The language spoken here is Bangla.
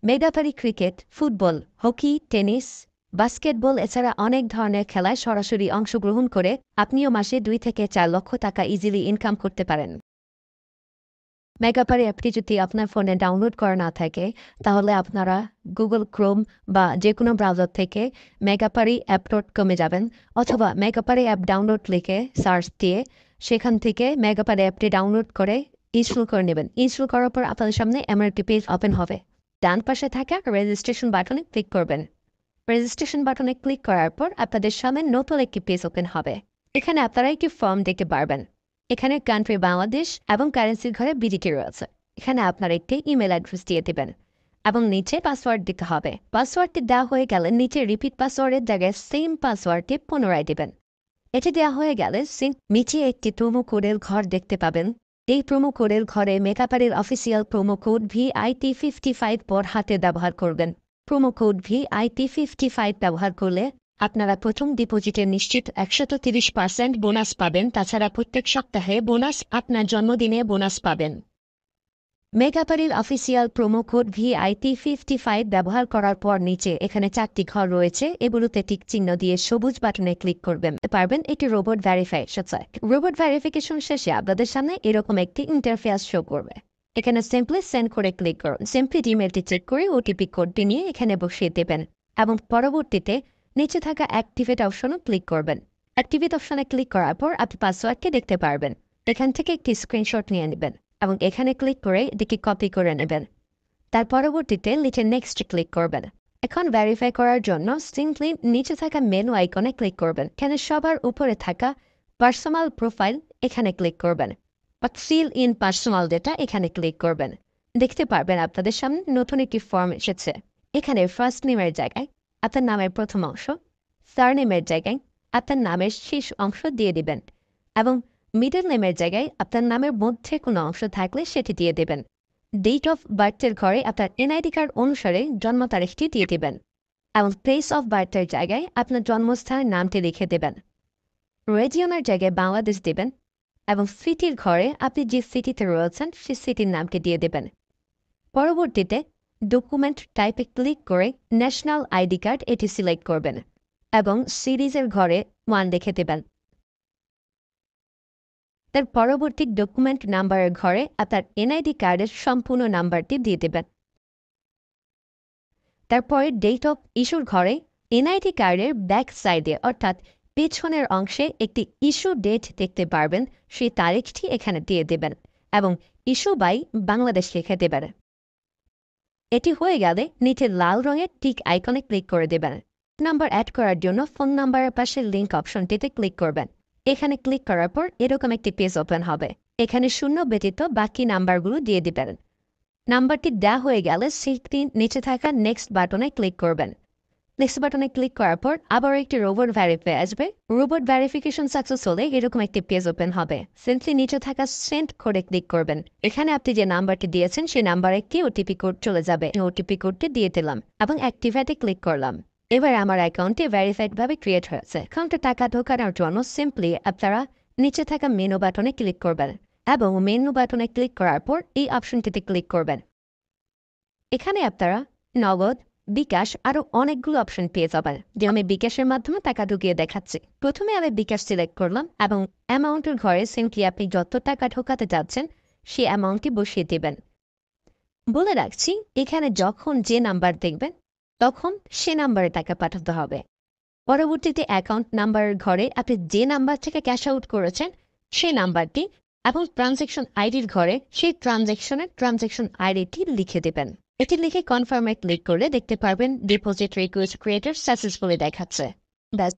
মেগাপারি cricket, football, hockey, tennis, basketball এছাড়া অনেক ধরনের খেলায় সরাসরি অংশগ্রহণ করে আপনিও মাসে 2 থেকে 4 লক্ষ টাকা ইজিলি ইনকাম করতে পারেন। মেগাপারি অ্যাপটি যদি আপনার ফোনে ডাউনলোড করা না থাকে তাহলে আপনারা গুগল ক্রোম বা যে কোনো ব্রাউজার থেকে মেগাপারি অ্যাপ.com-এ যাবেন অথবা মেগাপারি অ্যাপ ডাউনলোড লিখে সার্চ দিয়ে সেখান থেকে মেগাপারি অ্যাপটি ডাউনলোড করে ইনস্টল করে নেবেন। ইনস্টল করার পর আপনাদের সামনে এমন একটি পেজ ওপেন হবে। ডান পাশে থাকা রেজিস্ট্রেশন বাটনে ক্লিক করবেন। রেজিস্ট্রেশন বাটনে ক্লিক করার পর আপনাদের সামনে নতুন একটি পেজ ওপেন হবে। এখানে আপনারা একটি ফর্ম দেখতে পারবেন। এখানে কান্ট্রি বাংলাদেশ এবং কারেন্সির ঘরে বিডিটি রয়েছে। এখানে আপনারা একটি ইমেল অ্যাড্রেস দিয়ে দেবেন এবং নিচে পাসওয়ার্ড দিতে হবে। পাসওয়ার্ডটি দেওয়া হয়ে গেলে নিচে রিপিট পাসওয়ার্ডের জায়গায় সেম পাসওয়ার্ডটি পুনরায় দেবেন। এটি দেওয়া হয়ে গেলে নিচে একটি প্রোমো কোডের ঘর দেখতে পাবেন। এই প্রোমো কোডের ঘরে মেগাপারির অফিসিয়াল প্রোমো কোড VIT55 পর হাতে ব্যবহার করবেন। প্রোমো কোড VIT55 ব্যবহার করলে আপনারা প্রথম ডিপোজিটের নিশ্চিত 130% বোনাস পাবেন। তাছাড়া প্রত্যেক সপ্তাহে বোনাস আপনার জন্মদিনে বোনাস পাবেন। মেগাপারির অফিসিয়াল প্রোমো কোড VIT55 ব্যবহার করার পর নিচে এখানে 4টি ঘর রয়েছে। এগুলোতে টিক চিহ্ন দিয়ে সবুজ বাটনে ক্লিক করবেন। পারবেন এটি robot verification site. Robot verification শেষে আপনাদের সামনে এরকম একটি ইন্টারফেস শো করবে। এখানে সিম্পলি সেন্ড করে ক্লিক করুন। সিম্পলি ইমেলটি চেক করে ওটিপি কোডটি নিয়ে এখানে বসিয়ে দেবেন এবং পরবর্তীতে নিচে থাকা অ্যাক্টিভেট অপশনে ক্লিক করবেন। অ্যাক্টিভেট অপশনে ক্লিক করার পর আপনি পাসওয়ার্ডটি দেখতে পারবেন। এখান থেকে একটি স্ক্রিনশট নিয়ে নেবেন এবং এখানে ক্লিক করে এটিকে কপি করে নেবেন। তার পরবর্তীতে নিচে নেক্সট ক্লিক করবেন। এখন ভেরিফাই করার জন্য সিম্পলি নিচে থাকা মেনু আইকনে ক্লিক করবেন। এখানে সবার উপরে থাকা পার্সোনাল প্রোফাইল এখানে ক্লিক করবেন বা ফিল ইন পার্সোনাল ডেটা এখানে ক্লিক করবেন। দেখতে পারবেন আপনাদের সামনে নতুন একটি ফর্ম এসেছে। এখানে ফার্স্ট নেমের জায়গায় আপনার নামের প্রথম অংশ, সারনেমের জায়গায় আপনার নামের শেষ অংশ দিয়ে দিবেন এবং মিডল নেমের জায়গায় আপনার নামের মধ্যে কোনো অংশ থাকলে সেটি দিয়ে দেবেন। ডেট অফ বার্থের ঘরে আপনার NID কার্ড অনুসারে জন্ম তারিখটি দিয়ে দেবেন এবং প্লেস অফ বার্থের জায়গায় আপনার জন্মস্থানের নামটি লিখে দেবেন। রিজিয়নের জায়গায় বাংলাদেশ দেবেন এবং সিটির ঘরে আপনি যে সিটিতে রয়েছেন সেই সিটির নামটি দিয়ে দেবেন। পরবর্তীতে ডকুমেন্ট টাইপে ক্লিক করে ন্যাশনাল ID কার্ড এটি সিলেক্ট করবেন এবং সিরিজের ঘরে 1 লিখে দেবেন। তার পরবর্তী ডকুমেন্ট নাম্বারের ঘরে আপনার NID কার্ডের সম্পূর্ণ নাম্বারটি দিয়ে দেবেন। তারপরে ডেট অফ ইস্যুর ঘরে NID কার্ডের ব্যাক সাইডে অর্থাৎ পেছনের অংশে একটি ইস্যু ডেট দেখতে পারবেন, সেই তারিখটি এখানে দিয়ে দেবেন এবং ইস্যু বাই বাংলাদেশ লিখে দেবেন। এটি হয়ে গেলে নিচে লাল রঙের টিক আইকনে ক্লিক করে দেবেন। নাম্বার অ্যাড করার জন্য ফোন নাম্বারের পাশে লিঙ্ক অপশনটিতে ক্লিক করবেন। এখানে ক্লিক করার পর এরকম একটি পেজ ওপেন হবে। এখানে শূন্য ব্যতীত বাকি নাম্বারগুলো দিয়ে দিবেন। নাম্বারটি দেওয়া হয়ে গেলে সেটি নিচে থাকা নেক্সট বাটনে ক্লিক করবেন। নেক্সট বাটনে ক্লিক করার পর আবার একটি রোবট ভেরিফাই আসবে। রোবট ভেরিফিকেশন সাকসেস হলে এরকম একটি পেজ ওপেন হবে। সিম্পলি নিচে থাকা সেন্ড কোডে ক্লিক করবেন। এখানে আপনি যে নাম্বারটি দিয়েছেন সেই নাম্বারে একটি ওটিপি কোড চলে যাবে। ওটিপি কোডটি দিয়ে দিলাম এবং অ্যাক্টিভেটে ক্লিক করলাম। এবার আমার অ্যাকাউন্টটি ভেরিফাইডভাবে ক্রিয়েট হয়েছে। অ্যাকাউন্টে টাকা ঢোকানোর জন্য সিম্পলি আপনারা নিচে থাকা মেনু বাটনে ক্লিক করবেন এবং মেনু বাটনে ক্লিক করার পর এই অপশনটিতে ক্লিক করবেন। এখানে আপনারা নগদ, বিকাশ আরও অনেকগুলো অপশন পেয়ে যাবেন। যে আমি বিকাশের মাধ্যমে টাকা ঢুকিয়ে দেখাচ্ছি। প্রথমে আমি বিকাশ সিলেক্ট করলাম এবং অ্যামাউন্টের ঘরে সিম্পলি আপনি যত টাকা ঢোকাতে যাচ্ছেন সেই অ্যামাউন্টটি বসিয়ে দেবেন। বলে রাখছি এখানে যখন যে নাম্বার দেখবেন তখন সে নাম্বারে টাকা পাঠাতে হবে। পরবর্তীতে অ্যাকাউন্ট নাম্বারের ঘরে আপনি যে নাম্বার থেকে ক্যাশ আউট করেছেন সেই নাম্বারটি এবং ট্রানজ্যাকশন আইডির ঘরে সেই ট্রানজ্যাকশন আইডিটি লিখে দেবেন। এটি লিখে কনফার্মে ক্লিক করলে দেখতে পারবেন ডিপোজিট রিকোয়েস্ট ক্রিয়েটেড সাকসেসফুলি দেখাচ্ছে। ব্যাস